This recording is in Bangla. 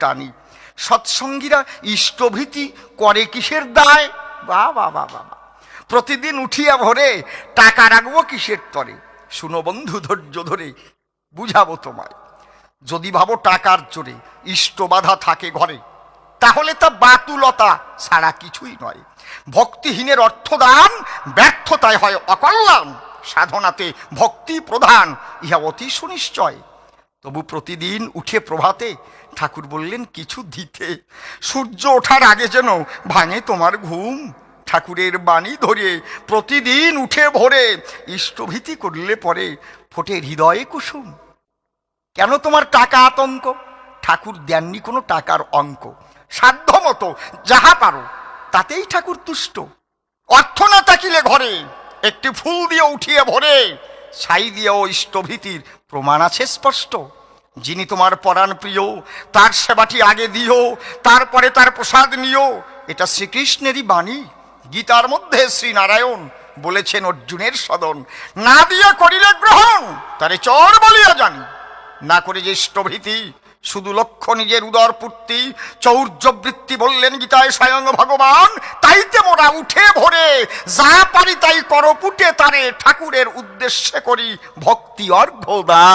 টানি। সৎসঙ্গীরা ইষ্টভীতি করে কিসের দায়? বাবা বাবা, প্রতিদিন উঠিয়া ভোরে টাকা রাখবো কিসের তরে? শুনো বন্ধু, ধৈর্য ধরে বুঝাবো তোমায়। যদি ভাবো টাকার জোরে ইষ্ট বাধা থাকে ঘরে, তাহলে তা বাতুলতা ছাড়া কিছুই নয়। ভক্তিহীনের অর্থদান ব্যর্থতায় হয় অকল্যাণ, সাধনাতে ভক্তি প্রধান ইহা অতি সুনিশ্চয়। তবু প্রতিদিন উঠে প্রভাতে ঠাকুর বললেন কিছু দিতে। সূর্য ওঠার আগে যেন ভাঙে তোমার ঘুম। ঠাকুরের বাণী ধরে প্রতিদিন উঠে ভোরে ইষ্টভীতি করলে পরে ফোটে হৃদয়ে কুসুম। কেন তোমার টাকা আতঙ্ক? ঠাকুর দেননি কোনো টাকার অঙ্ক। সাধ্য মতো যাহা পারো তাতেই ঠাকুর তুষ্ট। অর্থ না থাকিলে ঘরে একটি ফুল দিয়ে উঠিয়ে ভরে ছাই দিয়েও ইষ্টভীতির প্রমাণ আছে স্পষ্ট। যিনি তোমার পরাণ প্রিয় তার সেবাটি আগে দিও, তারপরে তার প্রসাদ নিও। এটা শ্রীকৃষ্ণেরই বাণী। গীতার মধ্যে শ্রীনারায়ণ বলেছেন অর্জুনের সদন, না দিয়া করিলে গ্রহণ তারে চর বলিয়া জানি। না করে যে ইষ্টভীতি শুধু লক্ষ্য নিজের উদর পূর্তি, চৌর্যবৃত্তি বললেন গীতায় স্বয়ং ভগবান। তাইতে মোরা উঠে ভোরে যা পারি তাই করপুটে তারে ঠাকুরের উদ্দেশ্যে করি ভক্তি অর্ঘ্য দান।